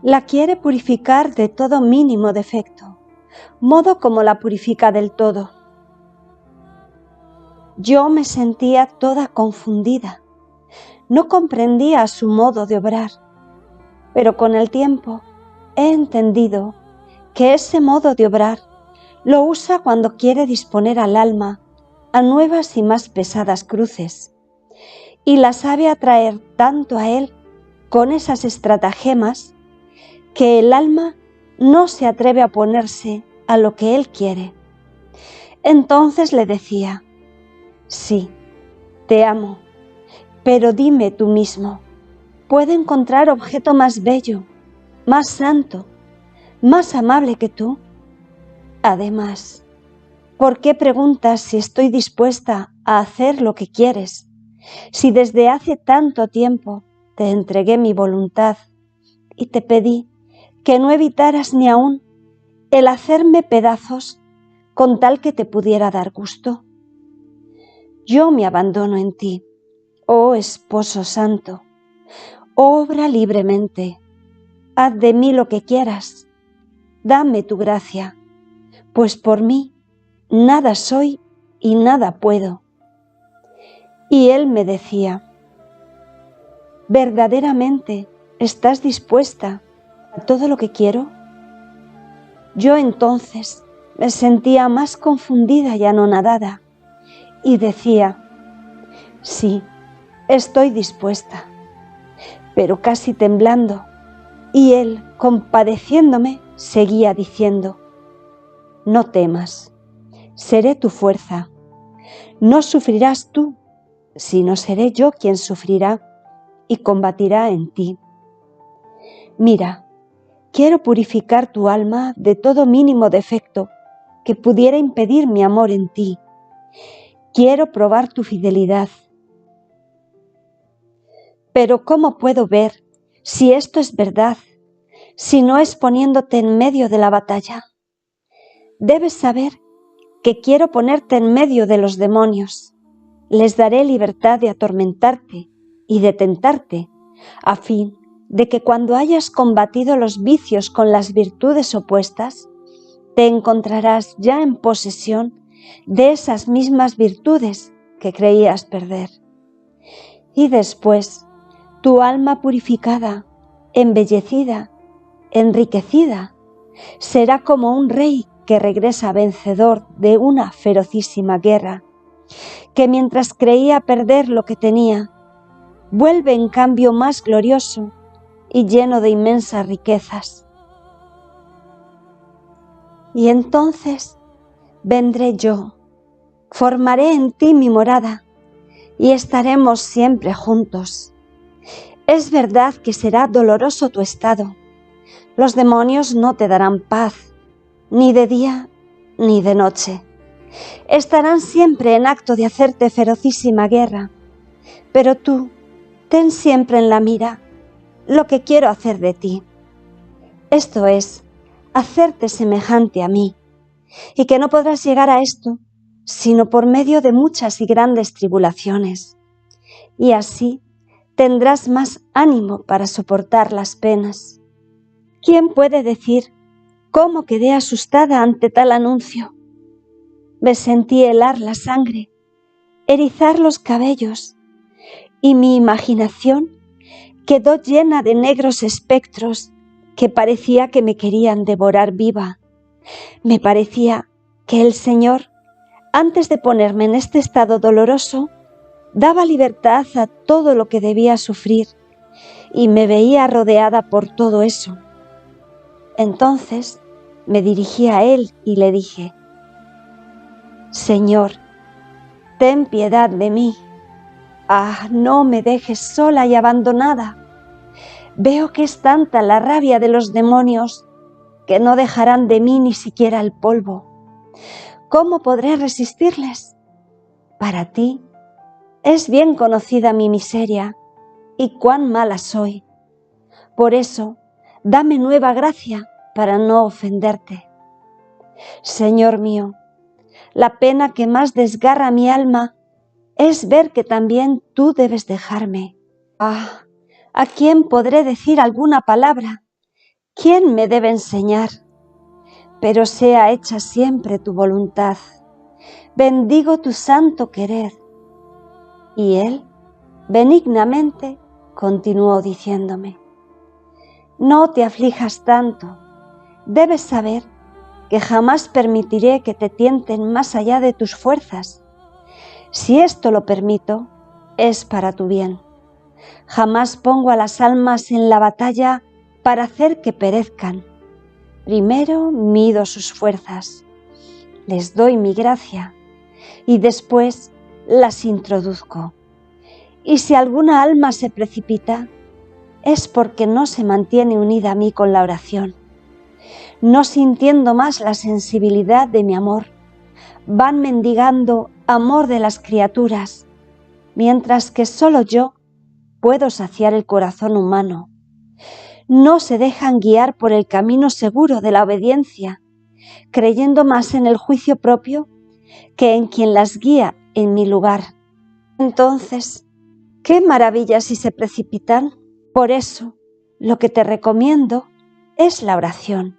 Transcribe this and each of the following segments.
La quiere purificar de todo mínimo defecto, modo como la purifica del todo. Yo me sentía toda confundida, no comprendía su modo de obrar, pero con el tiempo he entendido que ese modo de obrar lo usa cuando quiere disponer al alma a nuevas y más pesadas cruces, y la sabe atraer tanto a él con esas estratagemas que el alma no se atreve a ponerse a lo que él quiere. Entonces le decía: sí, te amo, pero dime tú mismo, ¿puedo encontrar objeto más bello, más santo, más amable que tú? Además, ¿por qué preguntas si estoy dispuesta a hacer lo que quieres, si desde hace tanto tiempo te entregué mi voluntad y te pedí que no evitaras ni aún el hacerme pedazos con tal que te pudiera dar gusto? Yo me abandono en ti, oh Esposo Santo, obra libremente, haz de mí lo que quieras, dame tu gracia, pues por mí nada soy y nada puedo. Y él me decía: ¿verdaderamente estás dispuesta a todo lo que quiero? Yo entonces me sentía más confundida y anonadada y decía: sí, estoy dispuesta, pero casi temblando, y él, compadeciéndome, seguía diciendo: no temas, seré tu fuerza, no sufrirás tú, sino seré yo quien sufrirá y combatirá en ti. Mira, quiero purificar tu alma de todo mínimo defecto que pudiera impedir mi amor en ti. Quiero probar tu fidelidad. Pero ¿cómo puedo ver si esto es verdad, si no es poniéndote en medio de la batalla? Debes saber que quiero ponerte en medio de los demonios. Les daré libertad de atormentarte y de tentarte, a fin de que cuando hayas combatido los vicios con las virtudes opuestas, te encontrarás ya en posesión de esas mismas virtudes que creías perder. Y después, tu alma purificada, embellecida, enriquecida, será como un rey que regresa vencedor de una ferocísima guerra, que mientras creía perder lo que tenía, vuelve en cambio más glorioso y lleno de inmensas riquezas. Y entonces vendré yo, formaré en ti mi morada y estaremos siempre juntos. Es verdad que será doloroso tu estado. Los demonios no te darán paz, ni de día ni de noche. Estarán siempre en acto de hacerte ferocísima guerra, pero tú ten siempre en la mira lo que quiero hacer de ti. Esto es, hacerte semejante a mí, y que no podrás llegar a esto sino por medio de muchas y grandes tribulaciones, y así tendrás más ánimo para soportar las penas. ¿Quién puede decir cómo quedé asustada ante tal anuncio? Me sentí helar la sangre, erizar los cabellos, y mi imaginación quedó llena de negros espectros que parecía que me querían devorar viva. Me parecía que el Señor, antes de ponerme en este estado doloroso, daba libertad a todo lo que debía sufrir, y me veía rodeada por todo eso. Entonces me dirigí a Él y le dije: Señor, ten piedad de mí. Ah, no me dejes sola y abandonada. Veo que es tanta la rabia de los demonios que no dejarán de mí ni siquiera el polvo. ¿Cómo podré resistirles? Para ti es bien conocida mi miseria y cuán mala soy. Por eso dame nueva gracia para no ofenderte. Señor mío, la pena que más desgarra mi alma es ver que también tú debes dejarme. Ah, ¿a quién podré decir alguna palabra? ¿Quién me debe enseñar? Pero sea hecha siempre tu voluntad. Bendigo tu santo querer. Y él, benignamente, continuó diciéndome: no te aflijas tanto. Debes saber que jamás permitiré que te tienten más allá de tus fuerzas. Si esto lo permito, es para tu bien. Jamás pongo a las almas en la batalla para hacer que perezcan. Primero mido sus fuerzas, les doy mi gracia y después las introduzco. Y si alguna alma se precipita, es porque no se mantiene unida a mí con la oración. No sintiendo más la sensibilidad de mi amor, van mendigando amor de las criaturas, mientras que solo yo puedo saciar el corazón humano. No se dejan guiar por el camino seguro de la obediencia, creyendo más en el juicio propio que en quien las guía en mi lugar. Entonces, ¿qué maravilla si se precipitan? Por eso, lo que te recomiendo es la oración.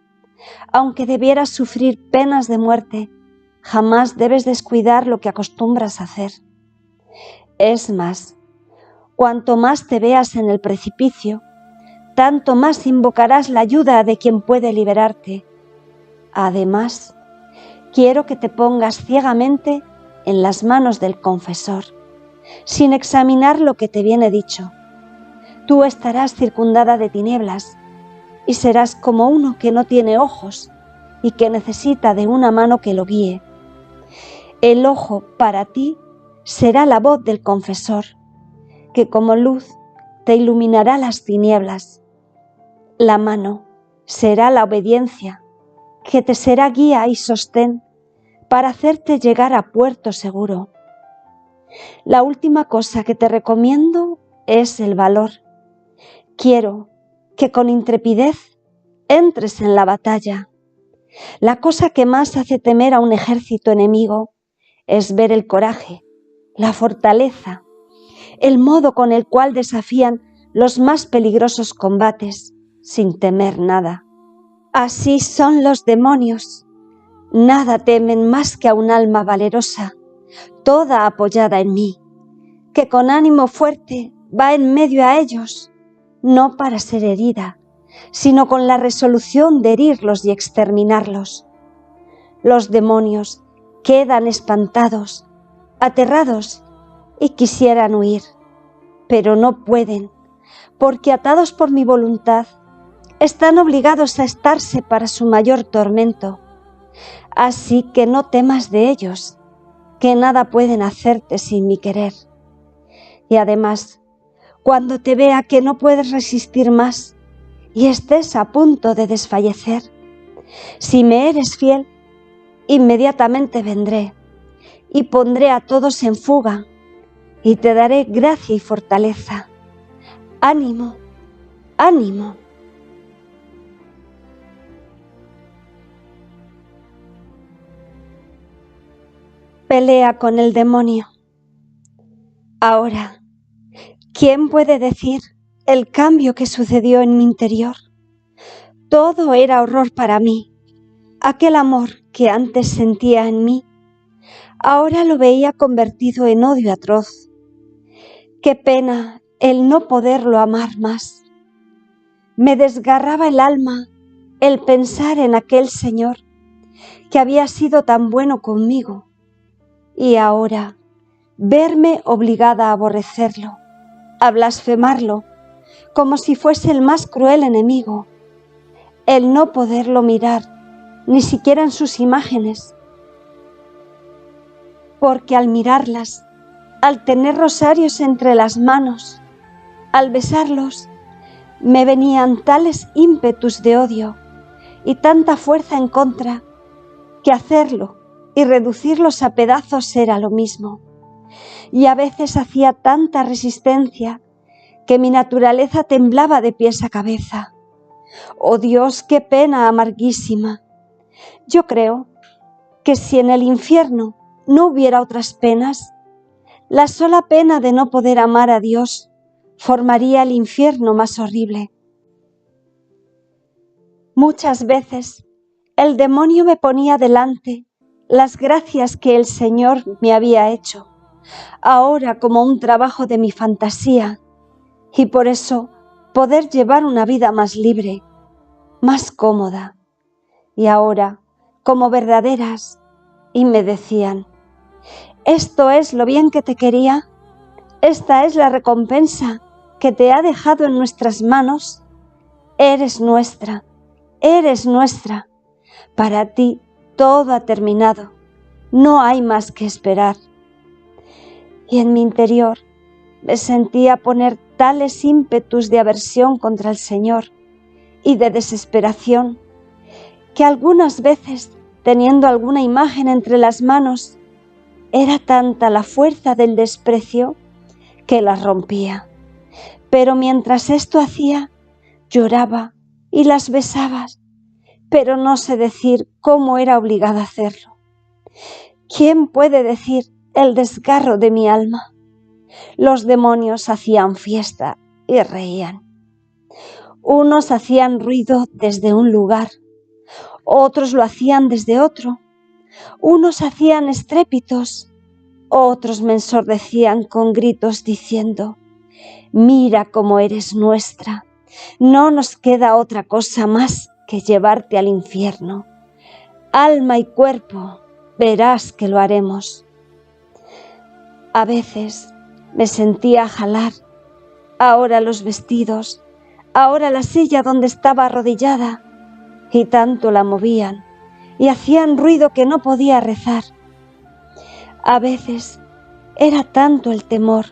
Aunque debieras sufrir penas de muerte, jamás debes descuidar lo que acostumbras a hacer. Es más, cuanto más te veas en el precipicio, tanto más invocarás la ayuda de quien puede liberarte. Además, quiero que te pongas ciegamente en las manos del confesor, sin examinar lo que te viene dicho. Tú estarás circundada de tinieblas y serás como uno que no tiene ojos y que necesita de una mano que lo guíe. El ojo para ti será la voz del confesor, que como luz te iluminará las tinieblas. La mano será la obediencia, que te será guía y sostén para hacerte llegar a puerto seguro. La última cosa que te recomiendo es el valor. Quiero que con intrepidez entres en la batalla. La cosa que más hace temer a un ejército enemigo es ver el coraje, la fortaleza, el modo con el cual desafían los más peligrosos combates sin temer nada. Así son los demonios. Nada temen más que a un alma valerosa, toda apoyada en mí, que con ánimo fuerte va en medio a ellos, no para ser herida, sino con la resolución de herirlos y exterminarlos. Los demonios quedan espantados, aterrados y quisieran huir, pero no pueden, porque atados por mi voluntad, están obligados a estarse para su mayor tormento. Así que no temas de ellos, que nada pueden hacerte sin mi querer. Y además, cuando te vea que no puedes resistir más y estés a punto de desfallecer, si me eres fiel, inmediatamente vendré y pondré a todos en fuga y te daré gracia y fortaleza. Ánimo, ánimo. Pelea con el demonio. Ahora, ¿quién puede decir el cambio que sucedió en mi interior? Todo era horror para mí. Aquel amor que antes sentía en mí, ahora lo veía convertido en odio atroz. Qué pena el no poderlo amar más. Me desgarraba el alma el pensar en aquel Señor que había sido tan bueno conmigo y ahora verme obligada a aborrecerlo, a blasfemarlo, como si fuese el más cruel enemigo, el no poderlo mirar ni siquiera en sus imágenes, porque al mirarlas, al tener rosarios entre las manos, al besarlos, me venían tales ímpetus de odio y tanta fuerza en contra, que hacerlo y reducirlos a pedazos era lo mismo. Y a veces hacía tanta resistencia que mi naturaleza temblaba de pies a cabeza. Oh Dios, qué pena amarguísima. Yo creo que si en el infierno no hubiera otras penas, la sola pena de no poder amar a Dios formaría el infierno más horrible. Muchas veces el demonio me ponía delante las gracias que el Señor me había hecho, ahora como un trabajo de mi fantasía, y por eso poder llevar una vida más libre, más cómoda, y ahora como verdaderas, y me decían: esto es lo bien que te quería, esta es la recompensa que te ha dejado en nuestras manos, eres nuestra, para ti todo ha terminado, no hay más que esperar. Y en mi interior me sentía poner tales ímpetus de aversión contra el Señor y de desesperación, que algunas veces, teniendo alguna imagen entre las manos, era tanta la fuerza del desprecio que las rompía. Pero mientras esto hacía, lloraba y las besaba, pero no sé decir cómo era obligada a hacerlo. ¿Quién puede decir el desgarro de mi alma? Los demonios hacían fiesta y reían. Unos hacían ruido desde un lugar, otros lo hacían desde otro. Unos hacían estrépitos, otros me ensordecían con gritos diciendo: mira cómo eres nuestra, no nos queda otra cosa más que llevarte al infierno. Alma y cuerpo, verás que lo haremos. A veces me sentía jalar, ahora los vestidos, ahora la silla donde estaba arrodillada, y tanto la movían y hacían ruido que no podía rezar. A veces era tanto el temor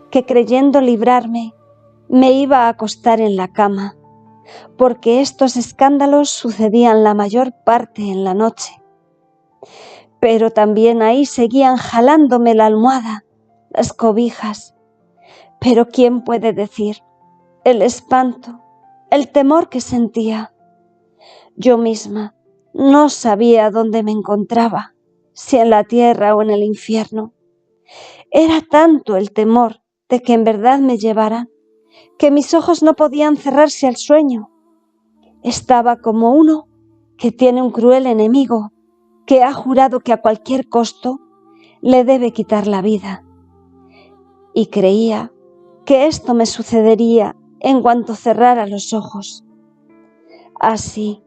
que, creyendo librarme, me iba a acostar en la cama, porque estos escándalos sucedían la mayor parte en la noche. Pero también ahí seguían jalándome la almohada, las cobijas. Pero ¿quién puede decir el espanto, el temor que sentía? Yo misma no sabía dónde me encontraba, si en la tierra o en el infierno. Era tanto el temor de que en verdad me llevaran, que mis ojos no podían cerrarse al sueño. Estaba como uno que tiene un cruel enemigo, que ha jurado que a cualquier costo le debe quitar la vida. Y creía que esto me sucedería en cuanto cerrara los ojos. Así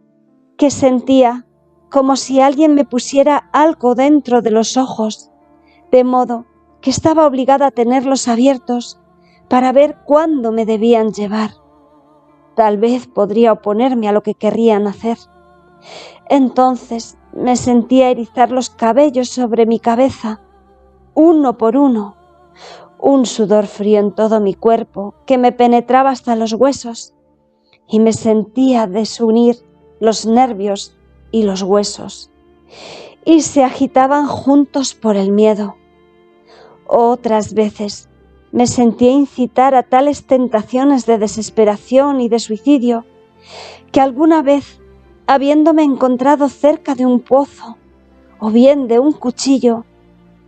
que sentía como si alguien me pusiera algo dentro de los ojos, de modo que estaba obligada a tenerlos abiertos para ver cuándo me debían llevar. Tal vez podría oponerme a lo que querrían hacer. Entonces me sentía erizar los cabellos sobre mi cabeza, uno por uno, un sudor frío en todo mi cuerpo que me penetraba hasta los huesos, y me sentía desunir los nervios y los huesos, y se agitaban juntos por el miedo. Otras veces me sentía incitar a tales tentaciones de desesperación y de suicidio, que alguna vez, habiéndome encontrado cerca de un pozo o bien de un cuchillo,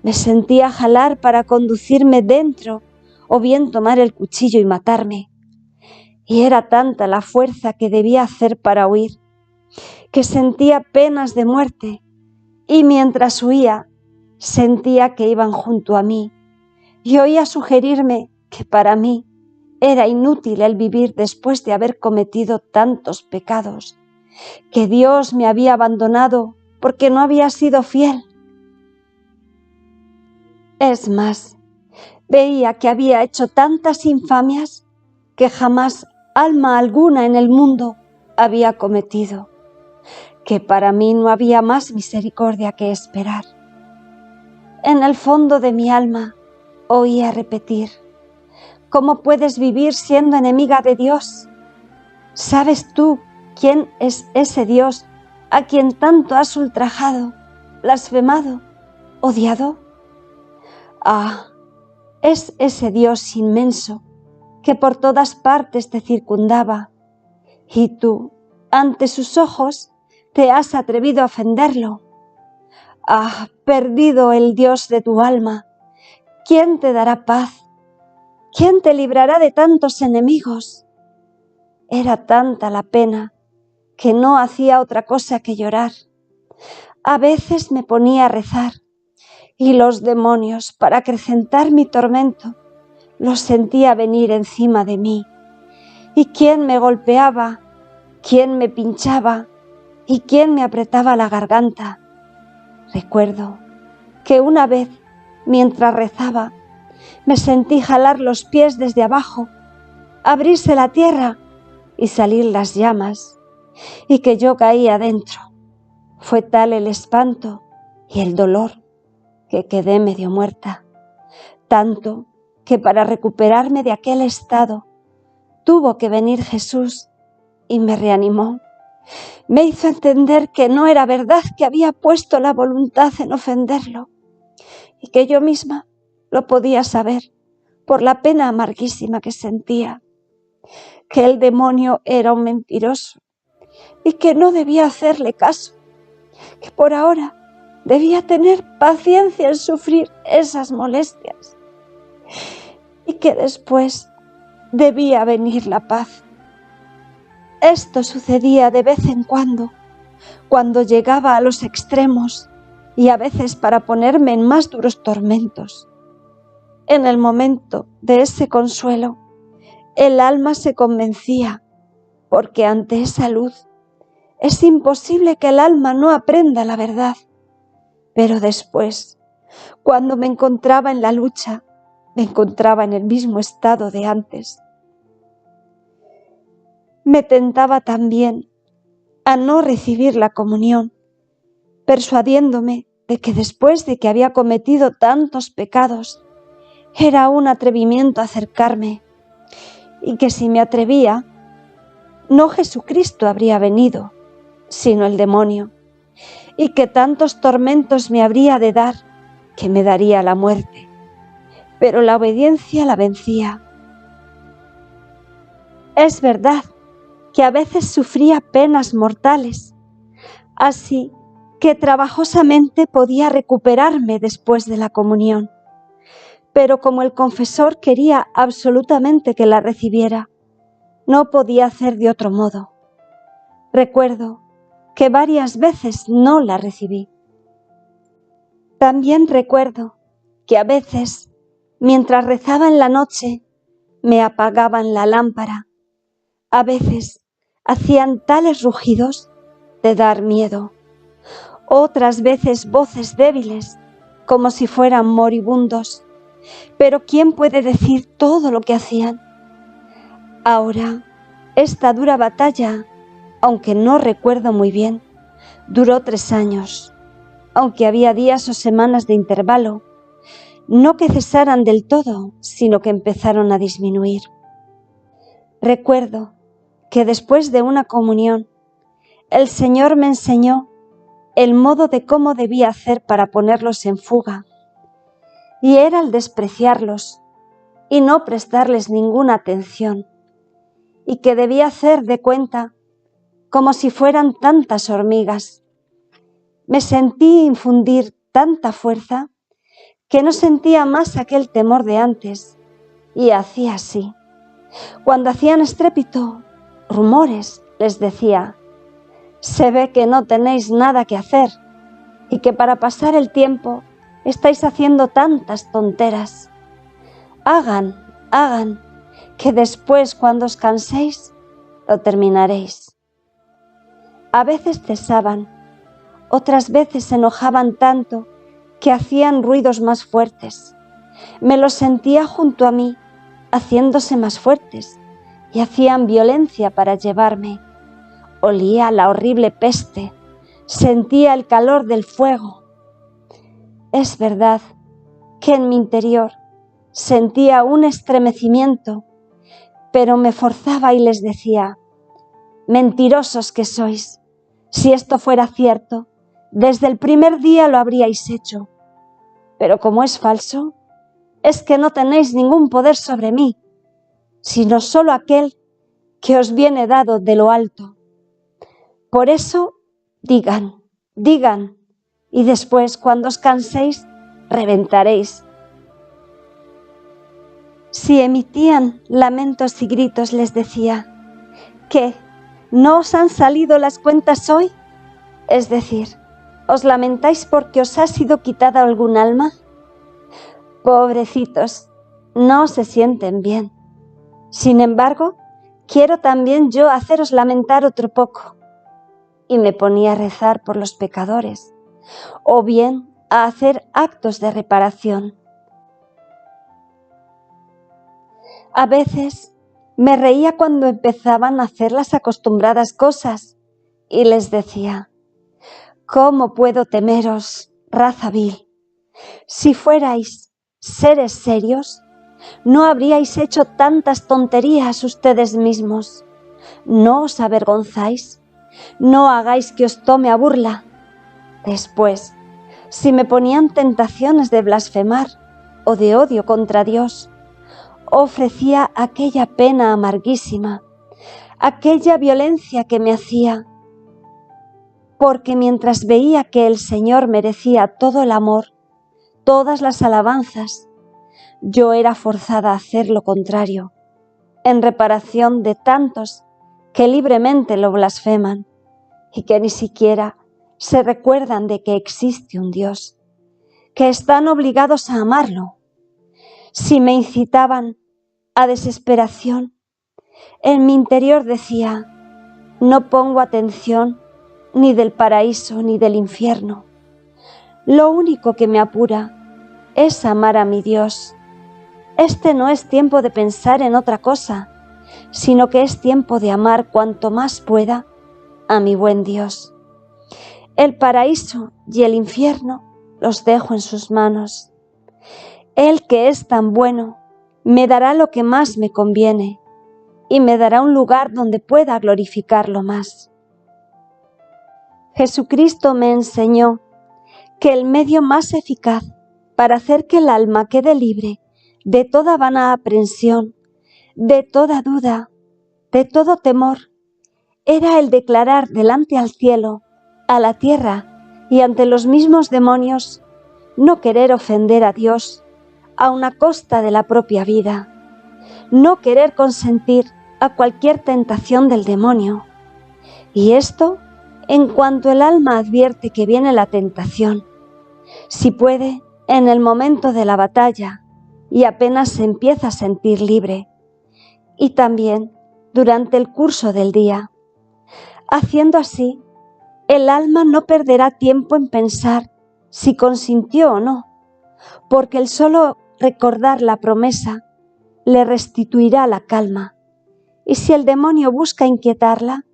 me sentía jalar para conducirme dentro o bien tomar el cuchillo y matarme. Y era tanta la fuerza que debía hacer para huir, que sentía penas de muerte, y mientras huía sentía que iban junto a mí y oía sugerirme que para mí era inútil el vivir después de haber cometido tantos pecados, que Dios me había abandonado porque no había sido fiel. Es más, veía que había hecho tantas infamias que jamás alma alguna en el mundo había cometido, que para mí no había más misericordia que esperar. En el fondo de mi alma oía repetir: ¿cómo puedes vivir siendo enemiga de Dios? ¿Sabes tú quién es ese Dios a quien tanto has ultrajado, blasfemado, odiado? Ah, es ese Dios inmenso que por todas partes te circundaba, Y tú, ante sus ojos, te has atrevido a ofenderlo. Ah, perdido el Dios de tu alma, ¿quién te dará paz? ¿Quién te librará de tantos enemigos? Era tanta la pena que no hacía otra cosa que llorar. A veces me ponía a rezar y los demonios, para acrecentar mi tormento, los sentía venir encima de mí. ¿Y quién me golpeaba? ¿Quién me pinchaba? ¿Y quién me apretaba la garganta? Recuerdo que una vez, mientras rezaba, me sentí jalar los pies desde abajo, abrirse la tierra y salir las llamas, y que yo caía dentro. Fue tal el espanto y el dolor que quedé medio muerta, tanto que para recuperarme de aquel estado tuvo que venir Jesús y me reanimó. Me hizo entender que no era verdad que había puesto la voluntad en ofenderlo y que yo misma lo podía saber por la pena amarguísima que sentía, que el demonio era un mentiroso y que no debía hacerle caso, que por ahora debía tener paciencia en sufrir esas molestias y que después debía venir la paz. Esto sucedía de vez en cuando llegaba a los extremos y a veces para ponerme en más duros tormentos. En el momento de ese consuelo, el alma se convencía, porque ante esa luz es imposible que el alma no aprenda la verdad. Pero después, cuando me encontraba en la lucha, me encontraba en el mismo estado de antes. Me tentaba también a no recibir la comunión, persuadiéndome de que después de que había cometido tantos pecados, era un atrevimiento acercarme, y que si me atrevía, no Jesucristo habría venido, sino el demonio, y que tantos tormentos me habría de dar, que me daría la muerte. Pero la obediencia la vencía. Es verdad que a veces sufría penas mortales, así que trabajosamente podía recuperarme después de la comunión. Pero como el confesor quería absolutamente que la recibiera, no podía hacer de otro modo. Recuerdo que varias veces no la recibí. También recuerdo que a veces, mientras rezaba en la noche, me apagaban la lámpara. A veces hacían tales rugidos de dar miedo. Otras veces voces débiles, como si fueran moribundos. Pero ¿quién puede decir todo lo que hacían? Ahora, esta dura batalla, aunque no recuerdo muy bien, duró 3 años, aunque había días o semanas de intervalo, no que cesaran del todo, sino que empezaron a disminuir. Recuerdo que después de una comunión, el Señor me enseñó el modo de cómo debía hacer para ponerlos en fuga, y era el despreciarlos y no prestarles ninguna atención, y que debía hacer de cuenta como si fueran tantas hormigas. Me sentí infundir tanta fuerza que no sentía más aquel temor de antes, y hacía así. Cuando hacían estrépito, rumores, les decía: se ve que no tenéis nada que hacer y que para pasar el tiempo estáis haciendo tantas tonteras. Hagan, que después cuando os canséis, lo terminaréis. A veces cesaban, otras veces se enojaban tanto que hacían ruidos más fuertes. Me los sentía junto a mí, haciéndose más fuertes, y hacían violencia para llevarme. Olía la horrible peste, sentía el calor del fuego. Es verdad que en mi interior sentía un estremecimiento, pero me forzaba y les decía: mentirosos que sois, si esto fuera cierto, desde el primer día lo habríais hecho. Pero como es falso, es que no tenéis ningún poder sobre mí, sino solo aquel que os viene dado de lo alto. Por eso, digan, y después, cuando os canséis, reventaréis. Si emitían lamentos y gritos, les decía, ¿qué? ¿No os han salido las cuentas hoy? Es decir, ¿os lamentáis porque os ha sido quitada algún alma? Pobrecitos, no se sienten bien. Sin embargo, quiero también yo haceros lamentar otro poco. Y me ponía a rezar por los pecadores, o bien a hacer actos de reparación. A veces me reía cuando empezaban a hacer las acostumbradas cosas y les decía, ¿cómo puedo temeros, raza vil? Si fuerais seres serios, no habríais hecho tantas tonterías ustedes mismos. ¿No os avergonzáis? No hagáis que os tome a burla. Después, si me ponían tentaciones de blasfemar o de odio contra Dios, ofrecía aquella pena amarguísima, aquella violencia que me hacía, porque mientras veía que el Señor merecía todo el amor, todas las alabanzas, yo era forzada a hacer lo contrario, en reparación de tantos que libremente lo blasfeman y que ni siquiera se recuerdan de que existe un Dios, que están obligados a amarlo. Si me incitaban a desesperación, en mi interior decía, no pongo atención ni del paraíso ni del infierno. Lo único que me apura es amar a mi Dios. Este no es tiempo de pensar en otra cosa, sino que es tiempo de amar cuanto más pueda a mi buen Dios. El paraíso y el infierno los dejo en sus manos. Él que es tan bueno, me dará lo que más me conviene y me dará un lugar donde pueda glorificarlo más. Jesucristo me enseñó que el medio más eficaz para hacer que el alma quede libre de toda vana aprensión, de toda duda, de todo temor, era el declarar delante al cielo, a la tierra y ante los mismos demonios, no querer ofender a Dios, aun a costa de la propia vida, no querer consentir a cualquier tentación del demonio. Y esto en cuanto el alma advierte que viene la tentación, si puede, en el momento de la batalla, y apenas se empieza a sentir libre, y también durante el curso del día. Haciendo así, el alma no perderá tiempo en pensar si consintió o no, porque el solo recordar la promesa le restituirá la calma, y si el demonio busca inquietarla,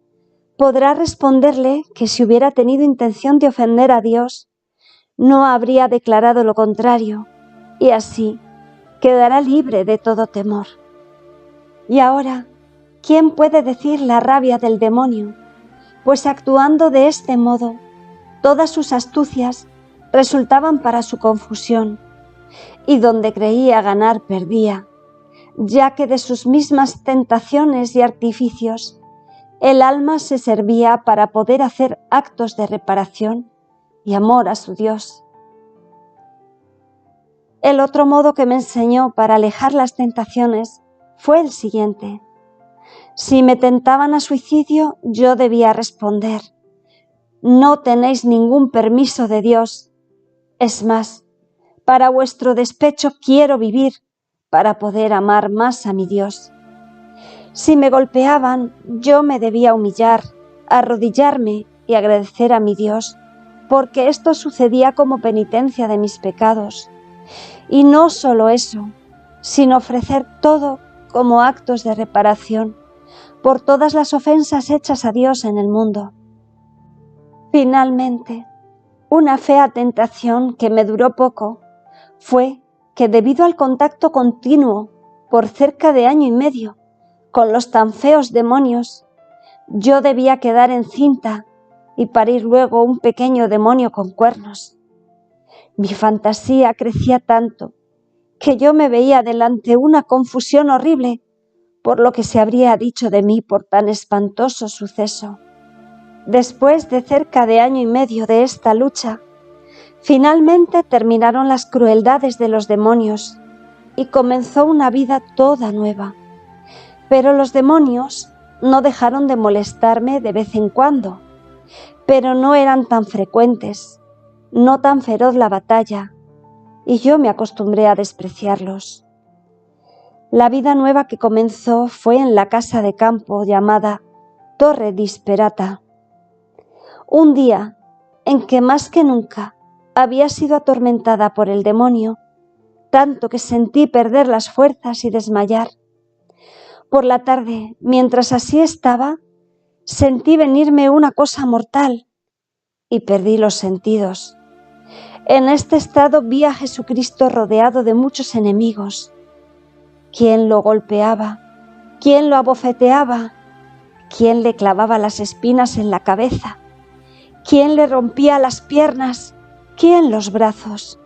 podrá responderle que si hubiera tenido intención de ofender a Dios, no habría declarado lo contrario, y así quedará libre de todo temor. Y ahora, ¿quién puede decir la rabia del demonio? Pues actuando de este modo, todas sus astucias resultaban para su confusión, y donde creía ganar perdía, ya que de sus mismas tentaciones y artificios, el alma se servía para poder hacer actos de reparación y amor a su Dios. El otro modo que me enseñó para alejar las tentaciones fue el siguiente. Si me tentaban a suicidio, yo debía responder, no tenéis ningún permiso de Dios. Es más, para vuestro despecho quiero vivir para poder amar más a mi Dios. Si me golpeaban, yo me debía humillar, arrodillarme y agradecer a mi Dios, porque esto sucedía como penitencia de mis pecados. Y no solo eso, sino ofrecer todo como actos de reparación por todas las ofensas hechas a Dios en el mundo. Finalmente, una fea tentación que me duró poco fue que debido al contacto continuo por cerca de año y medio con los tan feos demonios, yo debía quedar encinta y parir luego un pequeño demonio con cuernos. Mi fantasía crecía tanto que yo me veía delante una confusión horrible, por lo que se habría dicho de mí por tan espantoso suceso. Después de cerca de 1 año y medio de esta lucha, finalmente terminaron las crueldades de los demonios y comenzó una vida toda nueva. Pero los demonios no dejaron de molestarme de vez en cuando, pero no eran tan frecuentes, no tan feroz la batalla, y yo me acostumbré a despreciarlos. La vida nueva que comenzó fue en la casa de campo llamada Torre Disperata. Un día en que más que nunca había sido atormentada por el demonio, tanto que sentí perder las fuerzas y desmayar. Por la tarde, mientras así estaba, sentí venirme una cosa mortal y perdí los sentidos. En este estado vi a Jesucristo rodeado de muchos enemigos. ¿Quién lo golpeaba? ¿Quién lo abofeteaba? ¿Quién le clavaba las espinas en la cabeza? ¿Quién le rompía las piernas? ¿Quién los brazos?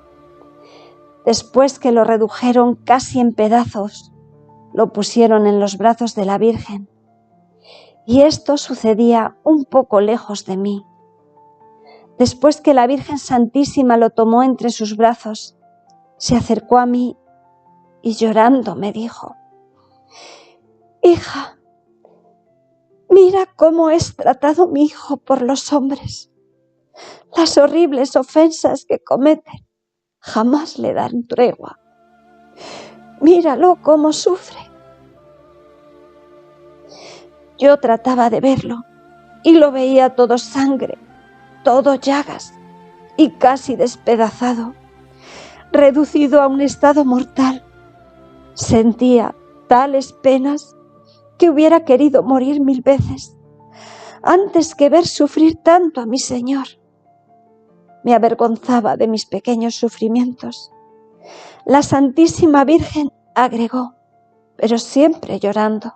Después que lo redujeron casi en pedazos, lo pusieron en los brazos de la Virgen. Y esto sucedía un poco lejos de mí. Después que la Virgen Santísima lo tomó entre sus brazos, se acercó a mí y llorando me dijo: «Hija, mira cómo es tratado mi hijo por los hombres. Las horribles ofensas que cometen jamás le dan tregua. Míralo cómo sufre». Yo trataba de verlo y lo veía todo sangre, todo llagas y casi despedazado, reducido a un estado mortal. Sentía tales penas que hubiera querido morir 1000 veces antes que ver sufrir tanto a mi Señor. Me avergonzaba de mis pequeños sufrimientos. La Santísima Virgen agregó, pero siempre llorando: